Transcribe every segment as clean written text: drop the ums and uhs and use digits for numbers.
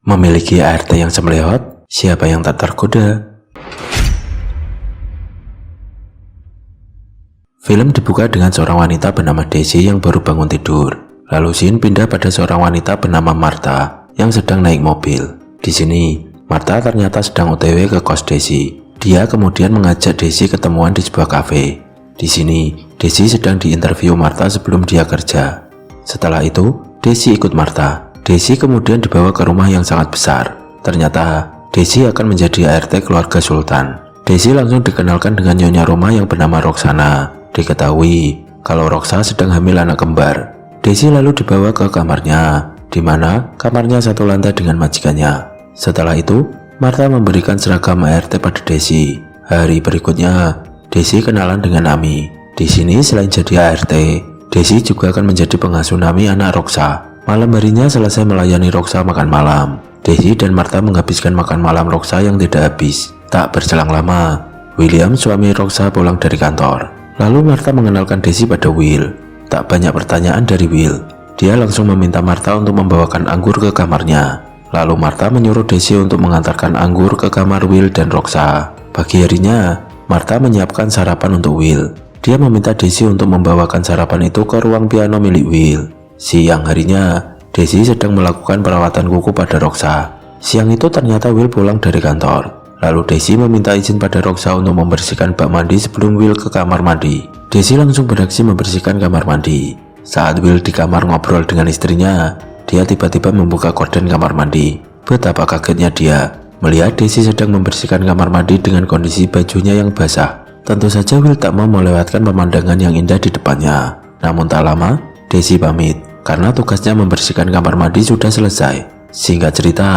Memiliki ART yang sembelihot, siapa yang tak tergoda? Film dibuka dengan seorang wanita bernama Daisy yang baru bangun tidur. Lalu scene pindah pada seorang wanita bernama Martha yang sedang naik mobil. Di sini, Martha ternyata sedang OTW ke kos Daisy. Dia kemudian mengajak Daisy ketemuan di sebuah kafe. Di sini, Daisy sedang diinterview Martha sebelum dia kerja. Setelah itu, Daisy ikut Martha. Daisy kemudian dibawa ke rumah yang sangat besar. Ternyata, Daisy akan menjadi ART keluarga Sultan. Daisy langsung dikenalkan dengan nyonya rumah yang bernama Roxana. Diketahui kalau Roxa sedang hamil anak kembar. Daisy lalu dibawa ke kamarnya, di mana kamarnya satu lantai dengan majikannya. Setelah itu, Martha memberikan seragam ART pada Daisy. Hari berikutnya, Daisy kenalan dengan Ami. Di sini selain jadi ART, Daisy juga akan menjadi pengasuh Nami anak Roxa. Malam harinya selesai melayani Roxa makan malam. Daisy dan Martha menghabiskan makan malam Roxa yang tidak habis. Tak berselang lama, William suami Roxa pulang dari kantor. Lalu Martha mengenalkan Daisy pada Will. Tak banyak pertanyaan dari Will. Dia langsung meminta Martha untuk membawakan anggur ke kamarnya. Lalu Martha menyuruh Daisy untuk mengantarkan anggur ke kamar Will dan Roxa. Pagi harinya, Martha menyiapkan sarapan untuk Will. Dia meminta Daisy untuk membawakan sarapan itu ke ruang piano milik Will. Siang harinya, Daisy sedang melakukan perawatan kuku pada Roxa. Siang itu ternyata Will pulang dari kantor. Lalu Daisy meminta izin pada Roxa untuk membersihkan bak mandi sebelum Will ke kamar mandi. Daisy langsung beraksi membersihkan kamar mandi. Saat Will di kamar ngobrol dengan istrinya, dia tiba-tiba membuka gorden kamar mandi. Betapa kagetnya dia melihat Daisy sedang membersihkan kamar mandi dengan kondisi bajunya yang basah. Tentu saja Will tak mau melewatkan pemandangan yang indah di depannya. Namun tak lama, Daisy pamit karena tugasnya membersihkan kamar mandi sudah selesai. Singkat cerita,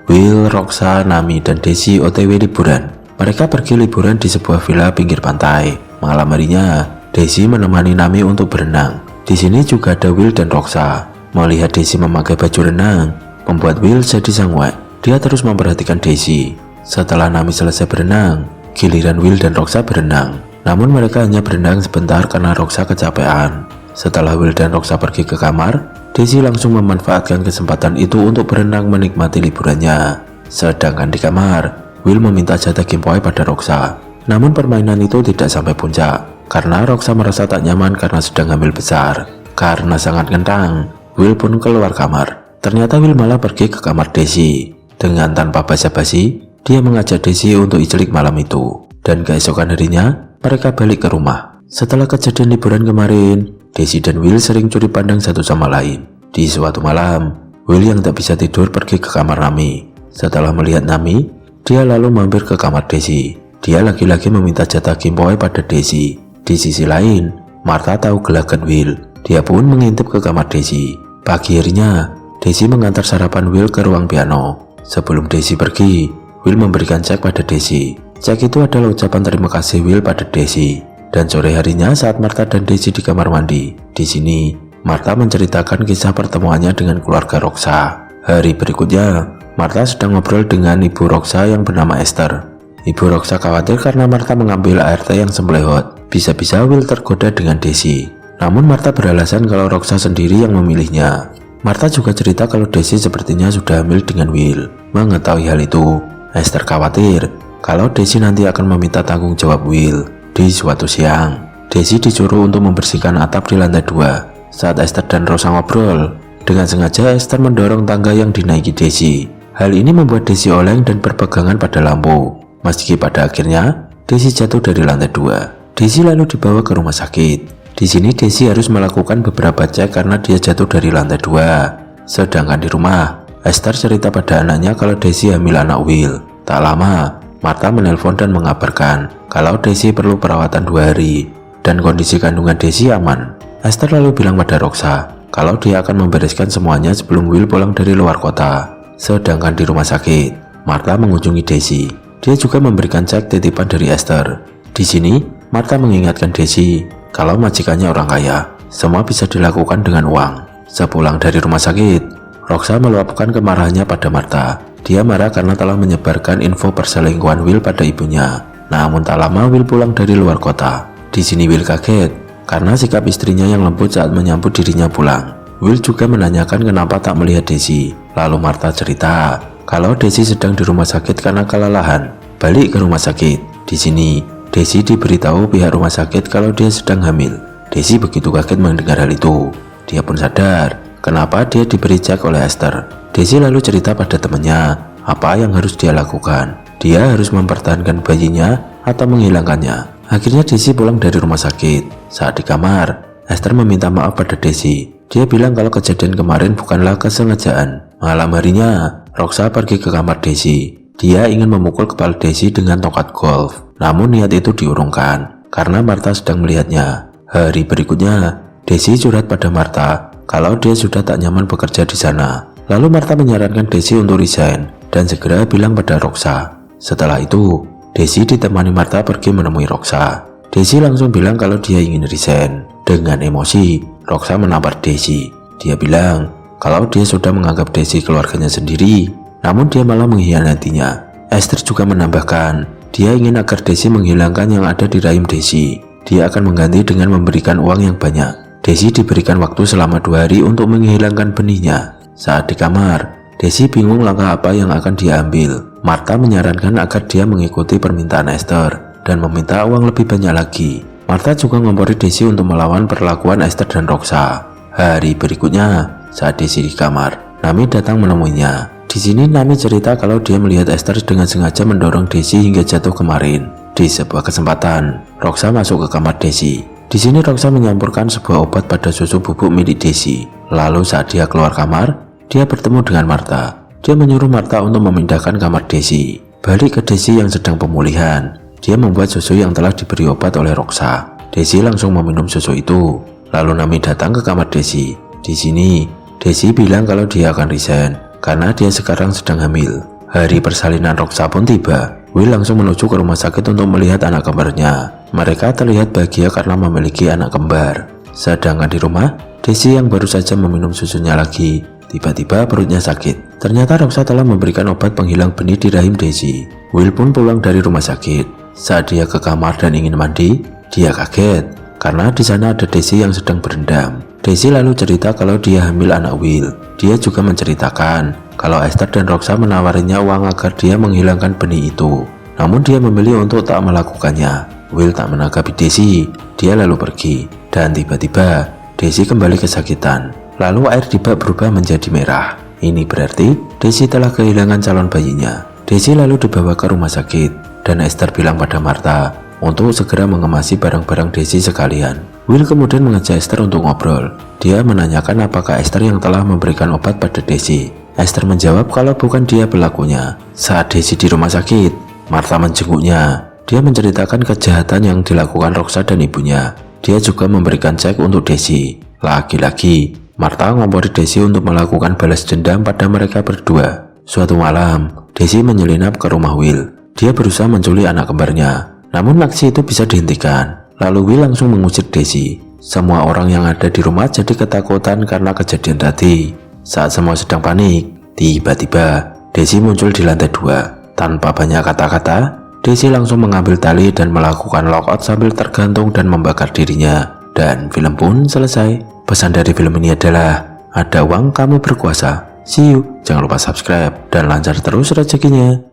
Will, Roxa, Nami, dan Daisy OTW liburan. Mereka pergi liburan di sebuah villa pinggir pantai. Malam harinya, Daisy menemani Nami untuk berenang. Di sini juga ada Will dan Roxa. Melihat Daisy memakai baju renang, membuat Will jadi sangat. Dia terus memperhatikan Daisy. Setelah Nami selesai berenang, giliran Will dan Roxa berenang. Namun mereka hanya berenang sebentar karena Roxa kecapean. Setelah Will dan Roxa pergi ke kamar, Daisy langsung memanfaatkan kesempatan itu untuk berenang menikmati liburannya. Sedangkan di kamar, Will meminta jatah Game Boy pada Roxa. Namun permainan itu tidak sampai puncak, karena Roxa merasa tak nyaman karena sedang hamil besar. Karena sangat kentang, Will pun keluar kamar. Ternyata Will malah pergi ke kamar Daisy. Dengan tanpa basa-basi, dia mengajak Daisy untuk icelik malam itu. Dan keesokan harinya, mereka balik ke rumah. Setelah kejadian liburan kemarin, Daisy dan Will sering curi pandang satu sama lain. Di suatu malam, Will yang tak bisa tidur pergi ke kamar Nami. Setelah melihat Nami, dia lalu mampir ke kamar Daisy. Dia lagi-lagi meminta jatah Game Boy pada Daisy. Di sisi lain, Martha tahu gelagat Will. Dia pun mengintip ke kamar Daisy. Pagi harinya, Daisy mengantar sarapan Will ke ruang piano. Sebelum Daisy pergi, Will memberikan cek pada Daisy. Cek itu adalah ucapan terima kasih Will pada Daisy. Dan sore harinya saat Martha dan Daisy di kamar mandi. Di sini, Martha menceritakan kisah pertemuannya dengan keluarga Roxa. Hari berikutnya, Martha sedang ngobrol dengan ibu Roxa yang bernama Esther. Ibu Roxa khawatir karena Martha mengambil ART yang sembelihot. Bisa-bisa Will tergoda dengan Daisy. Namun Martha beralasan kalau Roxa sendiri yang memilihnya. Martha juga cerita kalau Daisy sepertinya sudah hamil dengan Will. Mengetahui hal itu, Esther khawatir kalau Daisy nanti akan meminta tanggung jawab Will. Di suatu siang, Daisy disuruh untuk membersihkan atap di lantai 2. Saat Esther dan Roxa ngobrol, dengan sengaja Esther mendorong tangga yang dinaiki Daisy. Hal ini membuat Daisy oleng dan berpegangan pada lampu. Meski pada akhirnya, Daisy jatuh dari lantai 2. Daisy lalu dibawa ke rumah sakit. Di sini Daisy harus melakukan beberapa cek karena dia jatuh dari lantai 2. Sedangkan di rumah, Esther cerita pada anaknya kalau Daisy hamil anak Will. Tak lama, Martha menelpon dan mengabarkan kalau Daisy perlu perawatan 2 hari dan kondisi kandungan Daisy aman. Esther lalu bilang pada Roxa kalau dia akan membereskan semuanya sebelum Will pulang dari luar kota. Sedangkan di rumah sakit, Martha mengunjungi Daisy. Dia juga memberikan cek titipan dari Esther. Di sini, Martha mengingatkan Daisy kalau majikannya orang kaya. Semua bisa dilakukan dengan uang. Sepulang dari rumah sakit, Roxa meluapkan kemarahannya pada Martha. Dia marah karena telah menyebarkan info perselingkuhan Will pada ibunya. Namun tak lama Will pulang dari luar kota. Di sini Will kaget karena sikap istrinya yang lembut saat menyambut dirinya pulang. Will juga menanyakan kenapa tak melihat Daisy. Lalu Martha cerita kalau Desi sedang di rumah sakit karena kelelahan. Balik ke rumah sakit. Di sini, Desi diberitahu pihak rumah sakit kalau dia sedang hamil. Desi begitu kaget mendengar hal itu. Dia pun sadar kenapa dia diberi cek oleh Esther. Desi lalu cerita pada temannya apa yang harus dia lakukan. Dia harus mempertahankan bayinya atau menghilangkannya. Akhirnya Desi pulang dari rumah sakit. Saat di kamar, Esther meminta maaf pada Desi. Dia bilang kalau kejadian kemarin bukanlah kesengajaan. Malam harinya, Roxa pergi ke kamar Desi. Dia ingin memukul kepala Desi dengan tongkat golf. Namun niat itu diurungkan karena Martha sedang melihatnya. Hari berikutnya, Desi curhat pada Martha kalau dia sudah tak nyaman bekerja di sana. Lalu Martha menyarankan Desi untuk resign dan segera bilang pada Roxa. Setelah itu, Desi ditemani Martha pergi menemui Roxa. Desi langsung bilang kalau dia ingin resign. Dengan emosi, Roxa menampar Desi. Dia bilang kalau dia sudah menganggap Desi keluarganya sendiri, namun dia malah mengkhianatinya. Esther juga menambahkan, dia ingin agar Desi menghilangkan yang ada di rahim Desi. Dia akan mengganti dengan memberikan uang yang banyak. Desi diberikan waktu selama 2 hari untuk menghilangkan benihnya. Saat di kamar, Desi bingung langkah apa yang akan dia ambil. Martha menyarankan agar dia mengikuti permintaan Esther dan meminta uang lebih banyak lagi. Martha juga ngompori Desi untuk melawan perlakuan Esther dan Roxa. Hari berikutnya, saat Desi di kamar, Nami datang menemuinya. Di sini Nami cerita kalau dia melihat Esther dengan sengaja mendorong Desi hingga jatuh kemarin. Di sebuah kesempatan, Roxa masuk ke kamar Desi. Di sini Roxa menyampurkan sebuah obat pada susu bubuk milik Desi. Lalu saat dia keluar kamar, dia bertemu dengan Martha. Dia menyuruh Martha untuk memindahkan kamar Desi. Balik ke Desi yang sedang pemulihan. Dia membuat susu yang telah diberi obat oleh Roxa. Desi langsung meminum susu itu. Lalu Nami datang ke kamar Desi. Di sini, Desi bilang kalau dia akan resign karena dia sekarang sedang hamil. Hari persalinan Roxa pun tiba. Will langsung menuju ke rumah sakit untuk melihat anak kembarnya. Mereka terlihat bahagia karena memiliki anak kembar. Sedangkan di rumah, Desi yang baru saja meminum susunya lagi, tiba-tiba perutnya sakit. Ternyata Roxa telah memberikan obat penghilang benih di rahim Desi. Will pun pulang dari rumah sakit. Saat dia ke kamar dan ingin mandi, dia kaget karena di sana ada Desi yang sedang berendam. Desi lalu cerita kalau dia hamil anak Will. Dia juga menceritakan kalau Esther dan Roxa menawarinya uang agar dia menghilangkan benih itu. Namun dia memilih untuk tak melakukannya. Will tak menanggapi Desi. Dia lalu pergi. Dan tiba-tiba Desi kembali kesakitan. Lalu air di bak berubah menjadi merah. Ini berarti Desi telah kehilangan calon bayinya. Desi lalu dibawa ke rumah sakit. Dan Esther bilang pada Martha untuk segera mengemasi barang-barang Desi sekalian. Will kemudian mengajak Esther untuk ngobrol. Dia menanyakan apakah Esther yang telah memberikan obat pada Desi. Esther menjawab kalau bukan dia pelakunya. Saat Desi di rumah sakit, Martha menjenguknya. Dia menceritakan kejahatan yang dilakukan Roxa dan ibunya. Dia juga memberikan cek untuk Desi. Lagi-lagi, Martha ngompori Desi untuk melakukan balas dendam pada mereka berdua. Suatu malam, Desi menyelinap ke rumah Will. Dia berusaha menculik anak kembarnya. Namun aksi itu bisa dihentikan. Lalu Will langsung mengusir Desi. Semua orang yang ada di rumah jadi ketakutan karena kejadian tadi. Saat semua sedang panik, tiba-tiba Desi muncul di lantai 2. Tanpa banyak kata-kata, Desi langsung mengambil tali dan melakukan lockout sambil tergantung dan membakar dirinya. Dan film pun selesai. Pesan dari film ini adalah, ada uang kamu berkuasa. See you, jangan lupa subscribe dan lancar terus rezekinya.